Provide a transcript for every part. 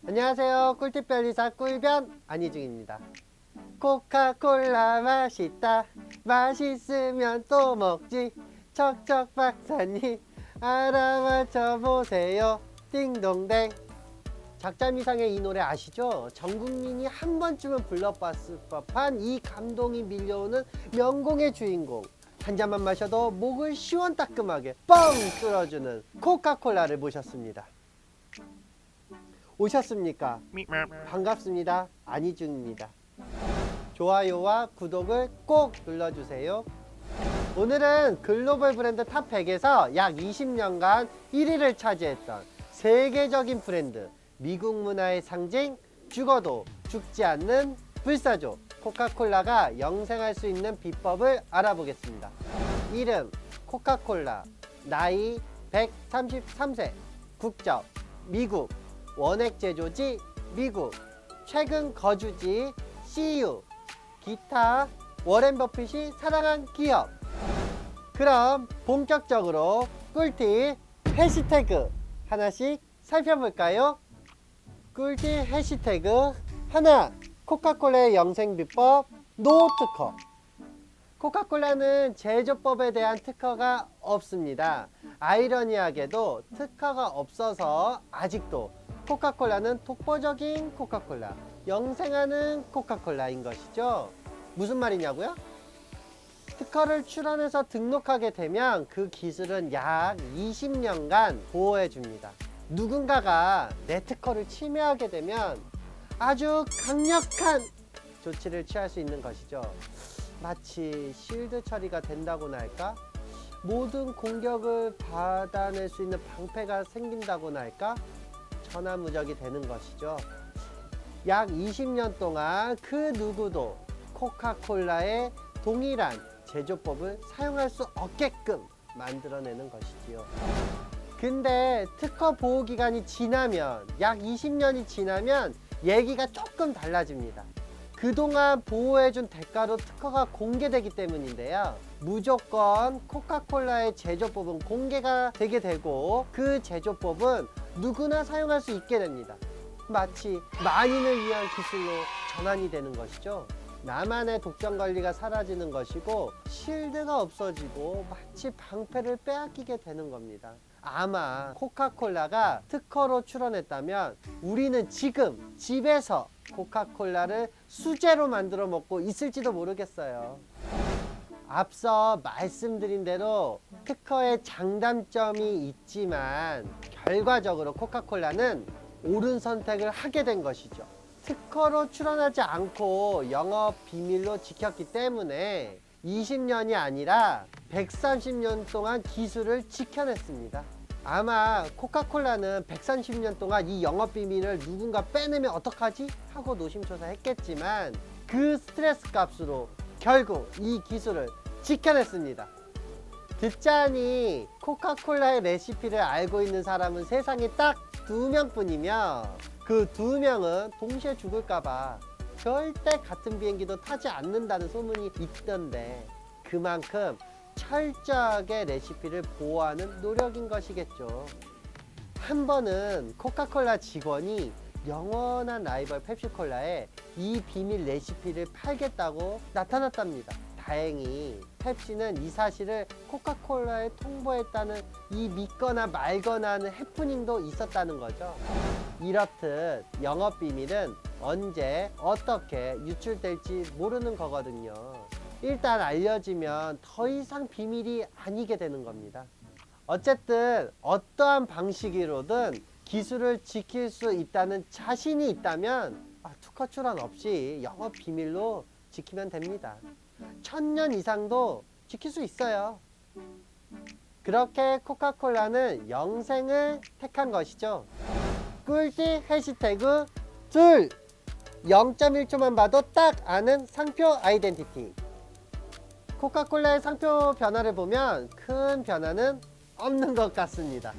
안녕하세요. 꿀팁 변리사 꿀변 안희중입니다. 코카콜라 맛있다. 맛있으면 또 먹지. 척척 박사님 알아맞혀 보세요. 띵동댕. 작자미상의 이 노래 아시죠? 전 국민이 한 번쯤은 불러봤을 법한 이 감동이 밀려오는 명곡의 주인공. 한 잔만 마셔도 목을 시원따끔하게 뻥 뚫어주는 코카콜라를 모셨습니다. 오셨습니까? 반갑습니다. 안희중입니다. 좋아요와 구독을 꼭 눌러주세요. 오늘은 글로벌 브랜드 탑 100에서 약 20년간 1위를 차지했던 세계적인 브랜드, 미국 문화의 상징, 죽어도 죽지 않는 불사조 코카콜라가 영생할 수 있는 비법을 알아보겠습니다. 이름 코카콜라, 나이 133세, 국적 미국, 원액 제조지 미국, 최근 거주지 CU, 기타 워렌 버핏이 사랑한 기업. 그럼 본격적으로 꿀팁 해시태그 하나씩 살펴볼까요? 꿀팁 해시태그 하나, 코카콜라의 영생 비법 노 특허. 코카콜라는 제조법에 대한 특허가 없습니다. 아이러니하게도 특허가 없어서 아직도 코카콜라는 독보적인 코카콜라, 영생하는 코카콜라인 것이죠. 무슨 말이냐고요? 특허를 출원해서 등록하게 되면 그 기술은 약 20년간 보호해 줍니다. 누군가가 내 특허를 침해하게 되면 아주 강력한 조치를 취할 수 있는 것이죠. 마치 실드 처리가 된다고나 할까? 모든 공격을 받아낼 수 있는 방패가 생긴다고나 할까? 천하무적이 되는 것이죠. 약 20년 동안 그 누구도 코카콜라의 동일한 제조법을 사용할 수 없게끔 만들어내는 것이지요. 근데 특허 보호 기간이 지나면, 약 20년이 지나면 얘기가 조금 달라집니다. 그동안 보호해준 대가로 특허가 공개되기 때문인데요. 무조건 코카콜라의 제조법은 공개가 되게 되고 그 제조법은 누구나 사용할 수 있게 됩니다. 마치 만인을 위한 기술로 전환이 되는 것이죠. 나만의 독점 관리가 사라지는 것이고 실드가 없어지고 마치 방패를 빼앗기게 되는 겁니다. 아마 코카콜라가 특허로 출원했다면 우리는 지금 집에서 코카콜라를 수제로 만들어 먹고 있을지도 모르겠어요. 앞서 말씀드린 대로 특허의 장단점이 있지만 결과적으로 코카콜라는 옳은 선택을 하게 된 것이죠. 특허로 출원하지 않고 영업 비밀로 지켰기 때문에 20년이 아니라 130년 동안 기술을 지켜냈습니다. 아마 코카콜라는 130년 동안 이 영업 비밀을 누군가 빼내면 어떡하지? 하고 노심초사했겠지만 그 스트레스 값으로 결국 이 기술을 지켜냈습니다. 듣자니 코카콜라의 레시피를 알고 있는 사람은 세상에 딱 2명뿐이며 그 2명은 동시에 죽을까봐 절대 같은 비행기도 타지 않는다는 소문이 있던데 그만큼 철저하게 레시피를 보호하는 노력인 것이겠죠. 한 번은 코카콜라 직원이 영원한 라이벌 펩시콜라에 이 비밀 레시피를 팔겠다고 나타났답니다. 다행히 펩시는 이 사실을 코카콜라에 통보했다는 이 믿거나 말거나 하는 해프닝도 있었다는 거죠. 이렇듯 영업 비밀은 언제 어떻게 유출될지 모르는 거거든요. 일단 알려지면 더 이상 비밀이 아니게 되는 겁니다. 어쨌든 어떠한 방식으로든 기술을 지킬 수 있다는 자신이 있다면 특허 출원 없이 영업 비밀로 지키면 됩니다. 1000년 이상도 지킬 수 있어요. 그렇게 코카콜라는 영생을 택한 것이죠. 꿀팁 해시태그 둘, 0.1초만 봐도 딱 아는 상표 아이덴티티. 코카콜라의 상표 변화를 보면 큰 변화는 없는 것 같습니다.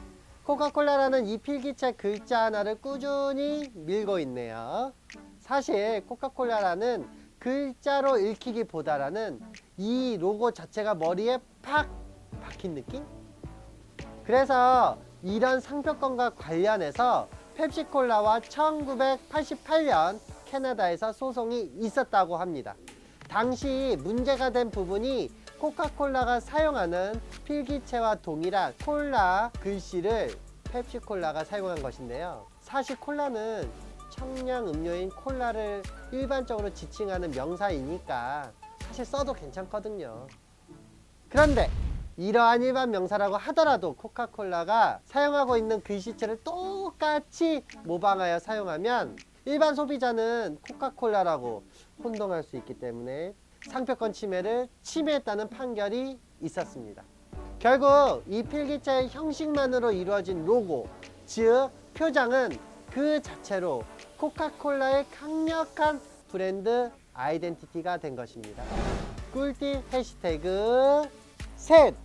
코카콜라라는 이 필기체 글자 하나를 꾸준히 밀고 있네요. 사실 코카콜라라는 글자로 읽히기보다는 이 로고 자체가 머리에 팍 박힌 느낌? 그래서 이런 상표권과 관련해서 펩시콜라와 1988년 캐나다에서 소송이 있었다고 합니다. 당시 문제가 된 부분이 코카콜라가 사용하는 필기체와 동일한 콜라 글씨를 펩시콜라가 사용한 것인데요. 사실 콜라는 청량 음료인 콜라를 일반적으로 지칭하는 명사이니까 사실 써도 괜찮거든요. 그런데 이러한 일반 명사라고 하더라도 코카콜라가 사용하고 있는 글씨체를 똑같이 모방하여 사용하면 일반 소비자는 코카콜라라고 혼동할 수 있기 때문에 상표권 침해를 침해했다는 판결이 있었습니다. 결국 이 필기체의 형식만으로 이루어진 로고, 즉 표장은 그 자체로 코카콜라의 강력한 브랜드 아이덴티티가 된 것입니다. 꿀팁 해시태그 셋!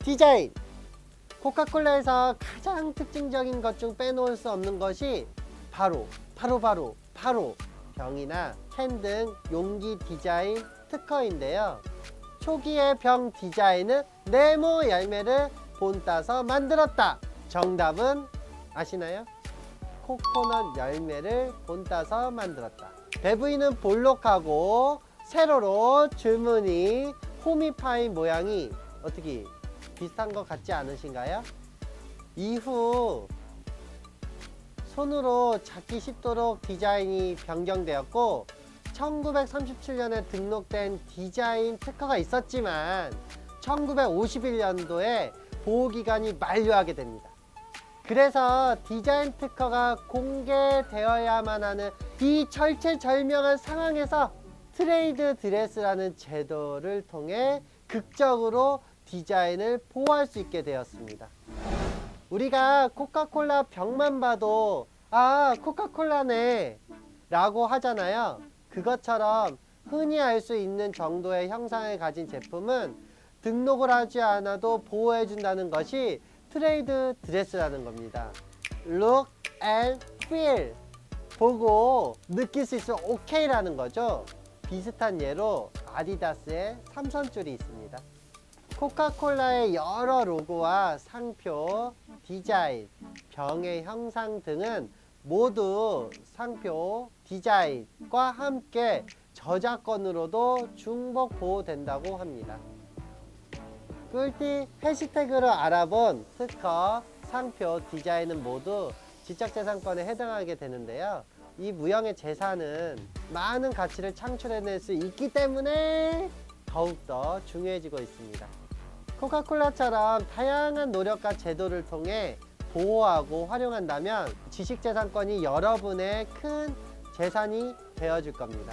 디자인! 코카콜라에서 가장 특징적인 것 중 빼놓을 수 없는 것이 바로 병이나 캔 등 용기 디자인 특허인데요. 초기의 병 디자인은 네모 열매를 본따서 만들었다. 정답은 아시나요? 코코넛 열매를 본따서 만들었다. 배부인은 볼록하고 세로로 줄무늬 호미파이 모양이 어떻게 비슷한 것 같지 않으신가요? 이후 손으로 잡기 쉽도록 디자인이 변경되었고 1937년에 등록된 디자인 특허가 있었지만 1951년도에 보호기간이 만료하게 됩니다. 그래서 디자인 특허가 공개되어야만 하는 이 절체절명한 상황에서 트레이드 드레스라는 제도를 통해 극적으로 디자인을 보호할 수 있게 되었습니다. 우리가 코카콜라 병만 봐도 아, 코카콜라네 라고 하잖아요. 그것처럼 흔히 알 수 있는 정도의 형상을 가진 제품은 등록을 하지 않아도 보호해 준다는 것이 트레이드 드레스라는 겁니다. Look and feel, 보고 느낄 수 있으면 오케이라는 거죠. 비슷한 예로 아디다스의 삼선줄이 있습니다. 코카콜라의 여러 로고와 상표, 디자인, 병의 형상 등은 모두 상표, 디자인과 함께 저작권으로도 중복 보호된다고 합니다. 꿀팁 해시태그로 알아본 특허, 상표, 디자인은 모두 지적재산권에 해당하게 되는데요. 이 무형의 재산은 많은 가치를 창출해낼 수 있기 때문에 더욱더 중요해지고 있습니다. 코카콜라처럼 다양한 노력과 제도를 통해 보호하고 활용한다면 지식재산권이 여러분의 큰 재산이 되어줄 겁니다.